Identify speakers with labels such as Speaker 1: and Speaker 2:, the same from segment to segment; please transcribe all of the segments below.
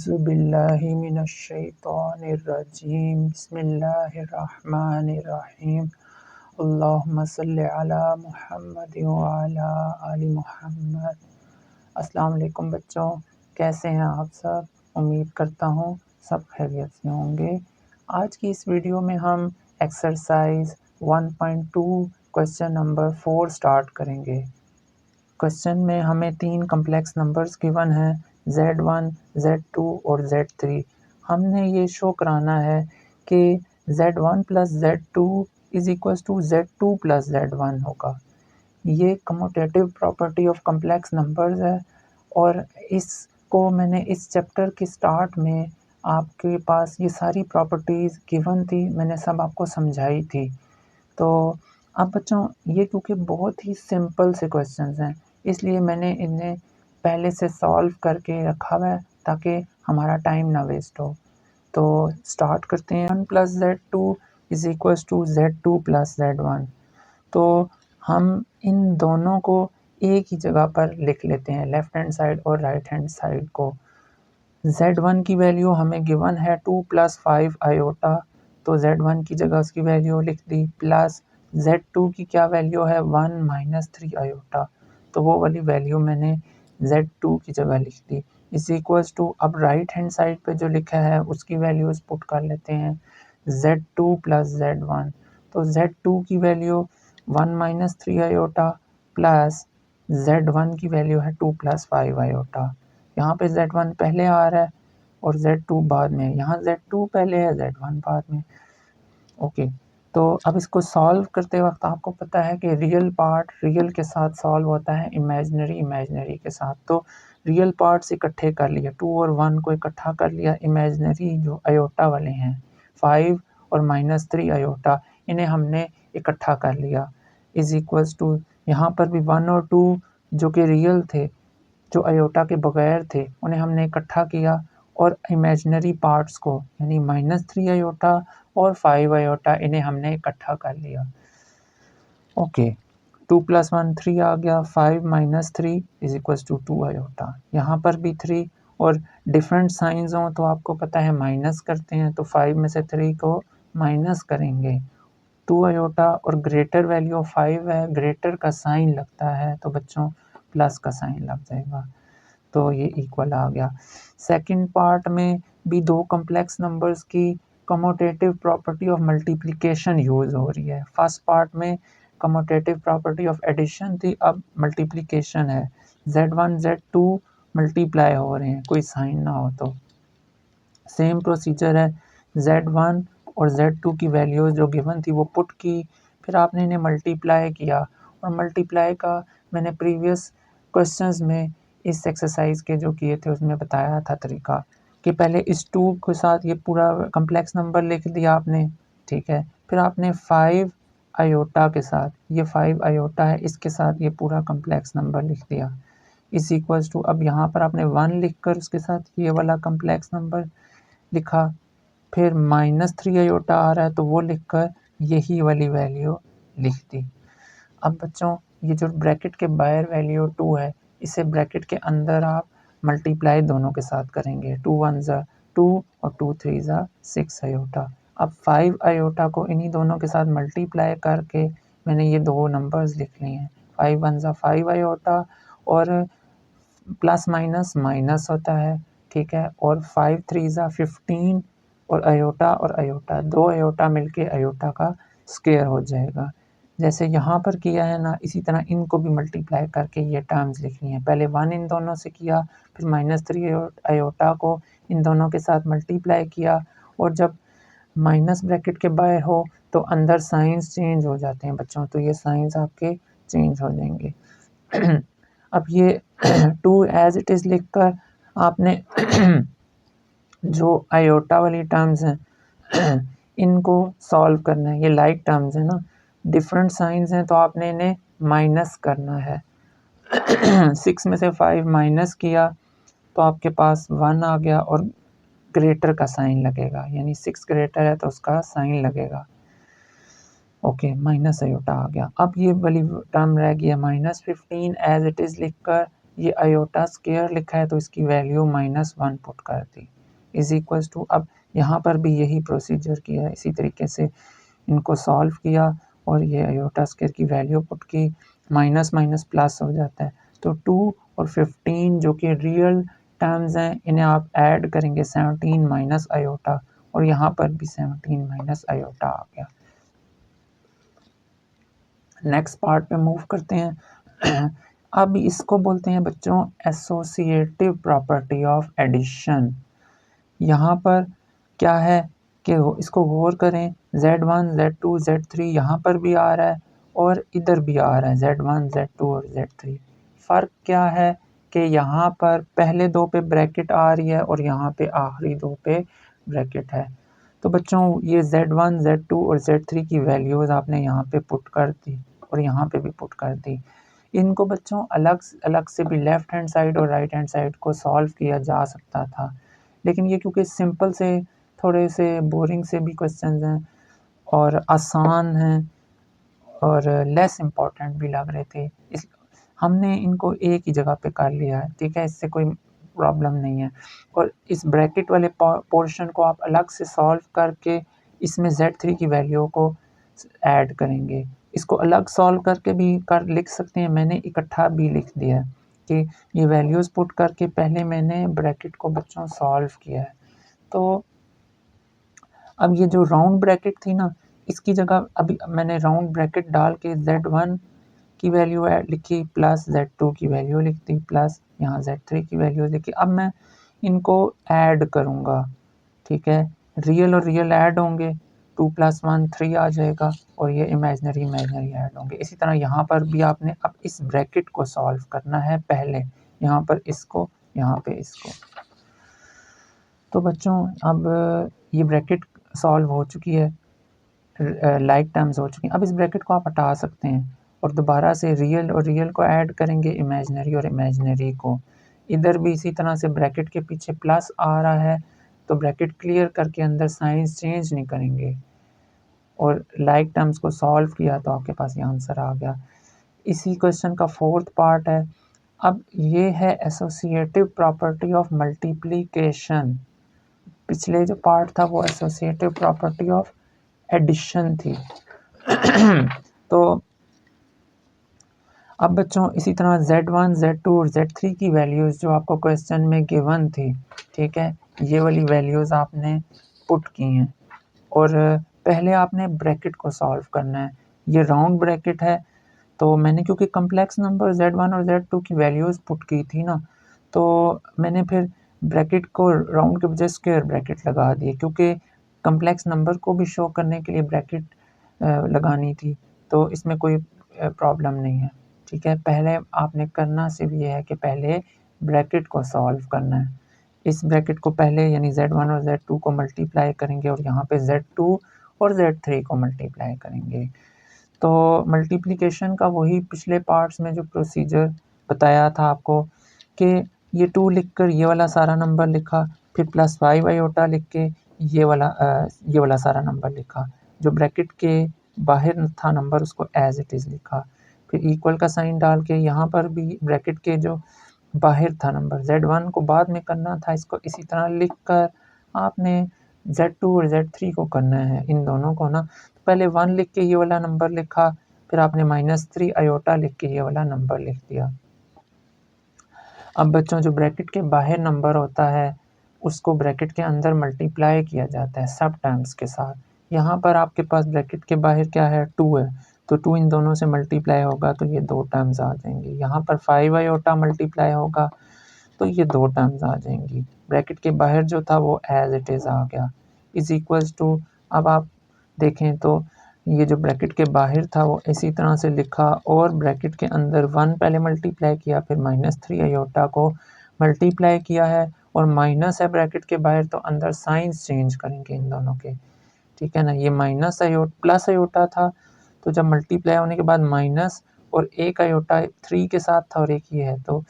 Speaker 1: औज़ुबिल्लाहि मिनश्शैतानिर्रजीम बिस्मिल्लाहिर्रहमानिर्रहीम अल्लाहुम्मा सल्लि अला मुहम्मद व अला आलि मुहम्मद। अस्सलाम वालेकुम बच्चों, कैसे हैं आप सब? उम्मीद करता हूँ सब खैरियत से होंगे। आज की इस वीडियो में हम एक्सरसाइज 1.2 क्वेश्चन नंबर 4 स्टार्ट करेंगे। क्वेश्चन में हमें 3 कम्प्लेक्स नंबर्स गिवन हैं, Z1, Z2 और Z3। हमने ये शो कराना है कि Z1 plus Z2 is equals to Z2 plus Z1 होगा। ये commutative property of complex numbers है और इसको मैंने इस चैप्टर के स्टार्ट में आपके पास ये सारी प्रॉपर्टीज़ गिवन थी, मैंने सब आपको समझाई थी। तो अब बच्चों ये क्योंकि बहुत ही सिंपल से क्वेश्चंस हैं, इसलिए मैंने इन्हें पहले से सॉल्व करके रखा हुआ है ताकि हमारा टाइम ना वेस्ट हो। तो स्टार्ट करते हैं। 1 plus Z2 is equals to Z2 plus Z1। तो हम इन दोनों को एक ही जगह पर लिख लेते हैं, लेफ़्ट हैंड साइड और राइट हैंड साइड को। Z1 की वैल्यू हमें गिवन है 2 + 5 आयोटा, तो Z1 की जगह उसकी वैल्यू लिख दी, प्लस Z2 की क्या वैल्यू है 1 - 3 आयोटा, तो वो वाली वैल्यू मैंने Z2 की जगह लिख दी। इज़ इक्वल्स टू अब राइट हैंड साइड पे जो लिखा है उसकी वैल्यूज़ पुट कर लेते हैं, Z2 प्लस Z1। तो Z2 की वैल्यू 1 - 3 आयोटा प्लस Z1 की वैल्यू है 2 + 5 आयोटा। यहाँ पे Z1 पहले आ रहा है और Z2 बाद में, यहाँ Z2 पहले है Z1 बाद में। ओके, तो अब इसको सॉल्व करते वक्त आपको पता है कि रियल पार्ट रियल के साथ सॉल्व होता है, इमेजिनरी इमेजिनरी के साथ। तो रियल पार्ट्स इकट्ठे कर लिए, 2 और 1 को इकट्ठा कर लिया। इमेजिनरी जो आयोटा वाले हैं 5 और -3 आयोटा, इन्हें हमने इकट्ठा कर लिया। इज़ इक्वल्स टू यहाँ पर भी 1 और 2 जो कि रियल थे, जो आयोटा के बगैर थे, उन्हें हमने इकट्ठा किया और इमेजिनरी पार्ट्स को यानी -3 आयोटा और 5 आयोटा इन्हें हमने इकट्ठा कर लिया। ओके, 2 + 1 3 आ गया, 5 - 3 इज़ इक्वल्स टू 2 आयोटा। यहाँ पर भी 3 और डिफरेंट साइंस हों तो आपको पता है माइनस करते हैं, तो 5 में से 3 को माइनस करेंगे, 2 आयोटा और ग्रेटर वैल्यू ऑफ 5 है, ग्रेटर का साइन लगता है तो बच्चों प्लस का साइन लग जाएगा, तो ये इक्वल आ गया। सेकंड पार्ट में भी 2 कम्प्लेक्स नंबर्स की commutative property of multiplication use हो रही है। फर्स्ट पार्ट में कम्यूटेटिव प्रॉपर्टी ऑफ एडिशन थी, अब मल्टीप्लिकेशन है। Z1 Z2 मल्टीप्लाई हो रहे हैं, कोई साइन ना हो तो। सेम प्रोसीजर है, Z1 और Z2 की वैल्यूज़ जो गिवन थी वो पुट की, फिर आपने इन्हें मल्टीप्लाई किया और मल्टीप्लाई का मैंने प्रीवियस क्वेश्चंस में इस एक्सरसाइज के जो किए थे उसमें बताया था तरीका कि पहले इस 2 के साथ ये पूरा कम्प्लेक्स नंबर लिख दिया आपने, ठीक है। फिर आपने 5 आयोटा के साथ, ये 5 आयोटा है, इसके साथ ये पूरा कम्प्लेक्स नंबर लिख दिया। इज़ इक्वल्स टू अब यहाँ पर आपने 1 लिखकर उसके साथ ये वाला कम्प्लेक्स नंबर लिखा, फिर -3 आयोटा आ रहा है तो वो लिखकर यही वाली वैल्यू लिख दी। अब बच्चों ये जो ब्रैकेट के बाहर वैल्यू 2 है, इसे ब्रैकेट के अंदर आप मल्टीप्लाई दोनों के साथ करेंगे, 2 1 ज़ा 2 और 2 3 ज़ा 6 आयोटा। अब 5 आयोटा को इन्हीं दोनों के साथ मल्टीप्लाई करके मैंने ये 2 नंबर्स लिख लिए हैं, 5 1 ज़ा 5 आयोटा और प्लस माइनस माइनस होता है, ठीक है, और 5 3 ज़ा 15 और आयोटा 2 आयोटा मिलके आयोटा का स्क्वायर हो जाएगा। जैसे यहाँ पर किया है ना, इसी तरह इनको भी मल्टीप्लाई करके ये टर्म्स लिखनी है। पहले 1 इन दोनों से किया, फिर -3 आयोटा को इन दोनों के साथ मल्टीप्लाई किया और जब माइनस ब्रैकेट के बाहर हो तो अंदर साइंस चेंज हो जाते हैं बच्चों, तो ये साइंस आपके चेंज हो जाएंगे। अब ये 2 एज इट इज़ लिखकर आपने जो आयोटा वाली टर्म्स हैं इनको सॉल्व करना है। ये लाइक टर्म्स हैं ना, डिफरेंट साइंस हैं तो आपने इन्हें माइनस करना है। 6 में से 5 माइनस किया तो आपके पास 1 आ गया और ग्रेटर का साइन लगेगा, यानी 6 ग्रेटर है तो उसका साइन लगेगा। ओके, माइनस आयोटा आ गया। अब ये वाली टर्म रह गई है -15 एज इट इज़ लिखकर, ये आयोटा स्क्वायर लिखा है तो इसकी वैल्यू -1 पुट कर दी। इज इक्वल्स टू, अब यहाँ पर भी यही प्रोसीजर किया है, इसी तरीके से इनको सॉल्व किया और ये आयोटा स्क्वायर की वैल्यू पुट की, माइनस माइनस प्लस हो जाता है। तो 2 और 15 जो कि रियल टर्म्स हैं, इन्हें आप ऐड करेंगे 17 माइनस आयोटा, और यहाँ पर भी 17 माइनस आयोटा आ गया। नेक्स्ट पार्ट पे मूव करते हैं। अब इसको बोलते हैं बच्चों एसोसिएटिव प्रॉपर्टी ऑफ एडिशन। यहाँ पर क्या है कि इसको गौर करें, Z1, Z2, Z3 यहाँ पर भी आ रहा है और इधर भी आ रहा है Z1, Z2 और Z3। फ़र्क क्या है कि यहाँ पर पहले दो पे ब्रैकेट आ रही है और यहाँ पे आखिरी दो पे ब्रैकेट है। तो बच्चों ये Z1, Z2 और Z3 की वैल्यूज़ आपने यहाँ पे पुट कर दी और यहाँ पे भी पुट कर दी। इनको बच्चों अलग अलग से भी लेफ़्ट हैंड साइड और राइट हैंड साइड को सॉल्व किया जा सकता था, लेकिन ये क्योंकि सिंपल से थोड़े से बोरिंग से भी क्वेश्चंस हैं और आसान हैं और लेस इम्पॉर्टेंट भी लग रहे थे, इस हमने इनको एक ही जगह पे कर लिया है, ठीक है, इससे कोई प्रॉब्लम नहीं है। और इस ब्रैकेट वाले पोर्शन को आप अलग से सॉल्व करके इसमें Z3 की वैल्यू को ऐड करेंगे। इसको अलग सॉल्व करके भी लिख सकते हैं, मैंने इकट्ठा भी लिख दिया है कि ये वैल्यूज़ पुट करके पहले मैंने ब्रैकेट को बच्चों सॉल्व किया है। तो अब ये जो राउंड ब्रैकेट थी ना, इसकी जगह अभी मैंने राउंड ब्रैकेट डाल के Z1 की वैल्यू लिखी प्लस Z2 की वैल्यू लिख दी प्लस यहाँ Z3 की वैल्यू लिखी। अब मैं इनको ऐड करूँगा, ठीक है, रियल और रियल ऐड होंगे, 2 + 1 3 आ जाएगा और ये इमेजनरी इमेजनरी ऐड होंगे। इसी तरह यहाँ पर भी आपने अब इस ब्रैकेट को सॉल्व करना है पहले, यहाँ पर इसको, यहाँ पे इसको। तो बच्चों अब ये ब्रैकेट सॉल्व हो चुकी है, लाइक टर्म्स हो चुकी हैं। अब इस ब्रैकेट को आप हटा सकते हैं और दोबारा से रियल और रियल को ऐड करेंगे, इमेजनरी और इमेजनरी को। इधर भी इसी तरह से ब्रैकेट के पीछे प्लस आ रहा है तो ब्रैकेट क्लियर करके अंदर साइंस चेंज नहीं करेंगे और लाइक टर्म्स को सॉल्व किया तो आपके पास ये आंसर आ गया। इसी क्वेश्चन का फोर्थ पार्ट है। अब ये है एसोसिएटिव प्रॉपर्टी ऑफ मल्टीप्लिकेशन। पिछले जो पार्ट था वो एसोसिएटिव प्रॉपर्टी ऑफ एडिशन थी। तो अब बच्चों इसी तरह Z1, Z2 और Z3 की वैल्यूज़ जो आपको क्वेश्चन में गिवन थी, ठीक है, ये वाली वैल्यूज़ आपने पुट की हैं और पहले आपने ब्रैकेट को सॉल्व करना है। ये राउंड ब्रैकेट है तो मैंने क्योंकि कम्प्लेक्स नंबर Z1 और Z2 की वैल्यूज़ पुट की थी ना, तो मैंने फिर ब्रैकेट को राउंड के बजाय स्क्वायर ब्रैकेट लगा दिए क्योंकि कम्प्लेक्स नंबर को भी शो करने के लिए ब्रैकेट लगानी थी, तो इसमें कोई प्रॉब्लम नहीं है, ठीक है। पहले आपने करना सिर्फ ये है कि पहले ब्रैकेट को सॉल्व करना है। इस ब्रैकेट को पहले यानी Z1 और Z2 को मल्टीप्लाई करेंगे और यहाँ पे Z2 और Z3 को मल्टीप्लाई करेंगे। तो मल्टीप्लिकेशन का वही पिछले पार्ट्स में जो प्रोसीजर बताया था आपको कि ये 2 लिखकर ये वाला सारा नंबर लिखा, फिर +5 आयोटा लिख के ये वाला सारा नंबर लिखा, जो ब्रैकेट के बाहर था नंबर उसको एज इट इज़ लिखा, फिर इक्वल का साइन डाल के यहाँ पर भी ब्रैकेट के जो बाहर था नंबर Z1 को बाद में करना था, इसको इसी तरह लिख कर आपने Z2 और Z3 को करना है, इन दोनों को ना। तो पहले 1 लिख के ये वाला नंबर लिखा, फिर आपने -3 आयोटा लिख के ये वाला नंबर लिख दिया। अब बच्चों जो ब्रैकेट के बाहर नंबर होता है उसको ब्रैकेट के अंदर मल्टीप्लाई किया जाता है सब टर्म्स के साथ। यहाँ पर आपके पास ब्रैकेट के बाहर क्या है, 2 है, तो 2 इन दोनों से मल्टीप्लाई होगा तो ये 2 टर्म्स आ जाएंगी। यहाँ पर 5 आयोटा मल्टीप्लाई होगा तो ये 2 टर्म्स आ जाएंगी। ब्रैकेट के बाहर जो था वो एज इट इज़ आ गया, इज इक्वल्स टू। अब आप देखें तो ये जो ब्रैकेट के बाहर था वो इसी तरह से लिखा और ब्रैकेट के अंदर 1 पहले मल्टीप्लाई किया, फिर -3 आयोटा को मल्टीप्लाई किया है और माइनस है ब्रैकेट के बाहर तो अंदर साइंस चेंज करेंगे इन दोनों के, ठीक है ना। ये प्लस आयोटा था तो जब मल्टीप्लाई होने के बाद माइनस और एक आयोटा 3 के साथ था और एक ये है तो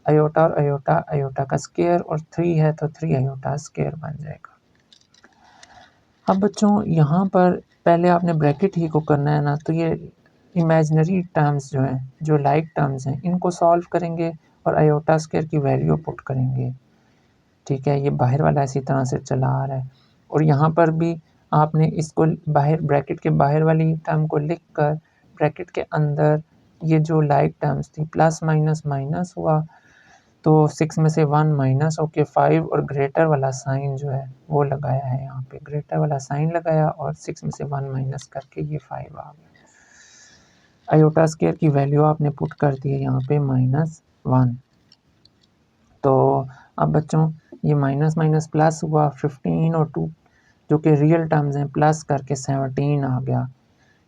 Speaker 1: आयोटा और आयोटा, आयोटा का स्क्वायर और 3 है तो 3 आयोटा स्क्वायर बन जाएगा। अब बच्चों यहाँ पर पहले आपने ब्रैकेट ही को करना है ना, तो ये इमेजिनरी टर्म्स जो हैं, जो लाइक टर्म्स हैं, इनको सॉल्व करेंगे और आयोटा स्क्वायर की वैल्यू पुट करेंगे, ठीक है, ये बाहर वाला इसी तरह से चला आ रहा है और यहाँ पर भी आपने इसको बाहर ब्रैकेट के बाहर वाली टर्म को लिख कर ब्रैकेट के अंदर ये जो लाइक टर्म्स थी प्लस माइनस माइनस हुआ, तो 6 में से 1 माइनस होके 5 और ग्रेटर वाला साइन जो है वो लगाया है, यहाँ पे ग्रेटर वाला साइन लगाया और 6 में से 1 माइनस करके ये 5 आ गया। आयोटा स्क्वायर की वैल्यू आपने पुट कर दी है यहाँ पे -1। तो अब बच्चों ये माइनस माइनस प्लस हुआ, 15 और 2 जो कि रियल टर्म्स हैं प्लस करके 17 आ गया।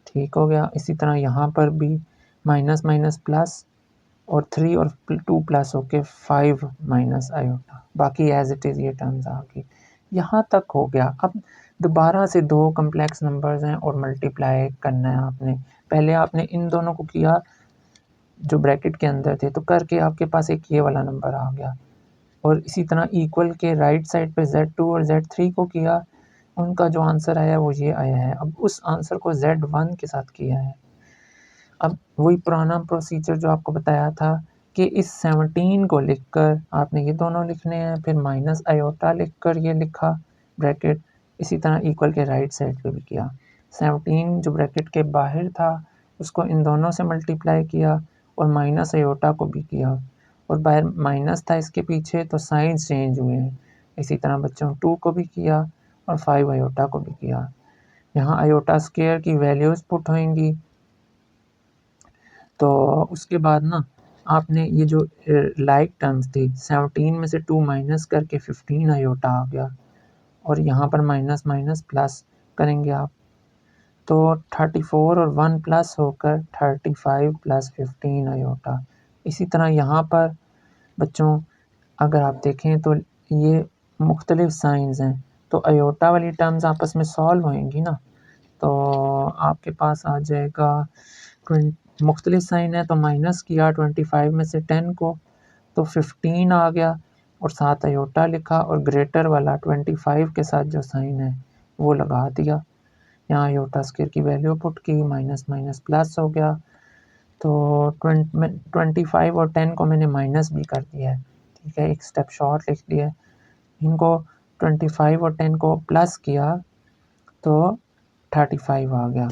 Speaker 1: ठीक हो गया। इसी तरह यहाँ पर भी माइनस माइनस प्लस और 3 और 2 प्लस होके 5 माइनस आयोटा, बाकी एज इट इज़ ये टर्म्स आ गई। यहाँ तक हो गया। अब दोबारा से दो कम्प्लेक्स नंबर्स हैं और मल्टीप्लाई करना है आपने। पहले आपने इन दोनों को किया जो ब्रैकेट के अंदर थे, तो करके आपके पास एक ये वाला नंबर आ गया और इसी तरह इक्वल के राइट साइड पे Z2 और Z3 को किया, उनका जो आंसर आया वो ये आया है। अब उस आंसर को Z1 के साथ किया है। अब वही पुराना प्रोसीजर जो आपको बताया था कि इस 17 को लिखकर आपने ये दोनों लिखने हैं, फिर माइनस आयोटा लिखकर ये लिखा ब्रैकेट, इसी तरह इक्वल के राइट साइड पे भी किया। 17 जो ब्रैकेट के बाहर था उसको इन दोनों से मल्टीप्लाई किया और माइनस आयोटा को भी किया और बाहर माइनस था इसके पीछे तो साइंस चेंज हुए हैं। इसी तरह बच्चों 2 को भी किया और 5 आयोटा को भी किया। यहाँ आयोटा स्क्वायर की वैल्यूज़ पुट होंगी, तो उसके बाद ना आपने ये जो लाइक टर्म्स थी 17 में से 2 माइनस करके 15 आयोटा आ गया और यहाँ पर माइनस माइनस प्लस करेंगे आप, तो 34 और 1 प्लस होकर 35 प्लस 15 आयोटा। इसी तरह यहाँ पर बच्चों अगर आप देखें तो ये मुख्तलिफ साइंस हैं, तो आयोटा वाली टर्म्स आपस में सॉल्व होएंगी ना, तो आपके पास आ जाएगा मुख्तलिफ साइन है तो माइनस किया 25 में से 10 को तो 15 आ गया और साथ आयोटा लिखा और ग्रेटर वाला 25 के साथ जो साइन है वो लगा दिया। यहाँ आयोटा स्क्वायर की वैल्यू पुट की, माइनस माइनस प्लस हो गया, तो 25 और 10 को मैंने माइनस भी कर दिया है। ठीक है, एक स्टेप शॉर्ट लिख दिया है। इनको 25 और 10 को प्लस किया तो 35 आ गया।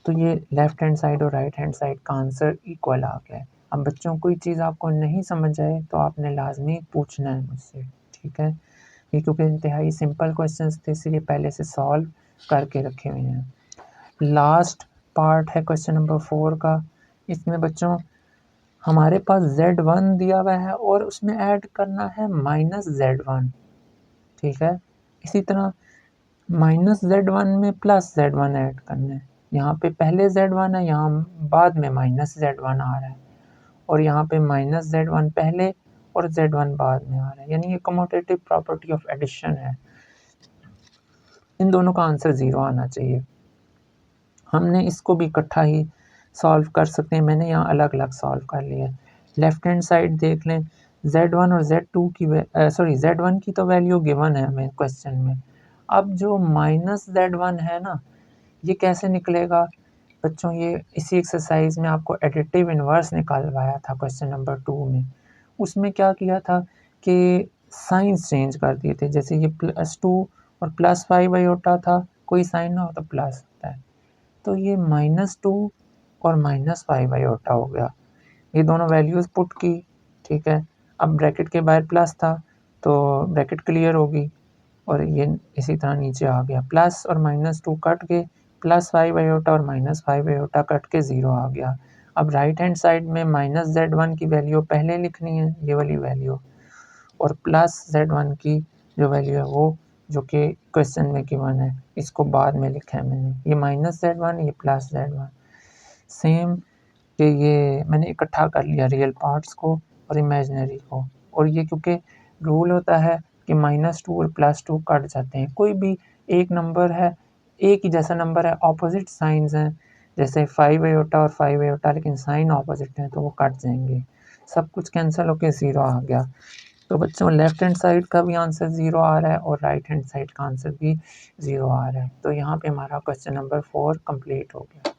Speaker 1: तो ये लेफ़्ट हैंड साइड और राइट हैंड साइड का आंसर इक्वल आ गया है। अब बच्चों कोई चीज़ आपको नहीं समझ आए तो आपने लाजमी पूछना है मुझसे, ठीक है। ये क्योंकि इंतहाई सिंपल क्वेश्चंस थे इसलिए पहले से सॉल्व करके रखे हुए हैं। लास्ट पार्ट है क्वेश्चन नंबर 4 का। इसमें बच्चों हमारे पास Z1 दिया हुआ है और उसमें ऐड करना है -Z1, ठीक है। इसी तरह -Z1 में +Z1 ऐड करना है। यहाँ पे पहले Z1 है, यहाँ बाद में -Z1 आ रहा है और यहाँ पे -Z1 पहले और Z1 बाद में आ रहा है, यानी ये कम्यूटेटिव प्रॉपर्टी ऑफ एडिशन है। इन दोनों का आंसर 0 आना चाहिए। हमने इसको भी इकट्ठा ही सॉल्व कर सकते हैं, मैंने यहाँ अलग अलग सॉल्व कर लिया है। लेफ़्ट हैंड साइड देख लें, Z1 और Z2 की Z1 की तो वैल्यू गिवन है हमें क्वेश्चन में। अब जो -Z1 है ना, ये कैसे निकलेगा बच्चों, ये इसी एक्सरसाइज में आपको एडिटिव इन्वर्स निकालवाया था क्वेश्चन नंबर 2 में। उसमें क्या किया था कि साइंस चेंज कर दिए थे, जैसे ये +2 और +5 आयोटा था, कोई साइन ना हो तो प्लस होता है, तो ये -2 और -5 आयोटा हो गया। ये दोनों वैल्यूज़ पुट की, ठीक है। अब ब्रैकेट के बाहर प्लस था तो ब्रैकेट क्लियर होगी और ये इसी तरह नीचे आ गया, प्लस और -2 कट गए, +5 आयोटा और -5 आयोटा कट के 0 आ गया। अब राइट हैंड साइड में -Z1 की वैल्यू पहले लिखनी है, ये वाली वैल्यू, और +Z1 की जो वैल्यू है वो जो कि क्वेश्चन में गिवन है, इसको बाद में लिखा है मैंने। ये -Z1, ये +Z1 सेम कि ये मैंने इकट्ठा कर लिया रियल पार्ट्स को और इमेजिनरी को, और ये क्योंकि रूल होता है कि -2 और +2 कट जाते हैं। कोई भी एक नंबर है, एक ही जैसा नंबर है, ऑपोजिट साइंस हैं, जैसे 5 आयोटा और 5 आयोटा, लेकिन साइन ऑपोजिट हैं तो वो कट जाएंगे। सब कुछ कैंसिल होकर 0 आ गया। तो बच्चों लेफ़्ट हैंड साइड का भी आंसर 0 आ रहा है और राइट हैंड साइड का आंसर भी 0 आ रहा है। तो यहाँ पे हमारा क्वेश्चन नंबर 4 कंप्लीट हो गया।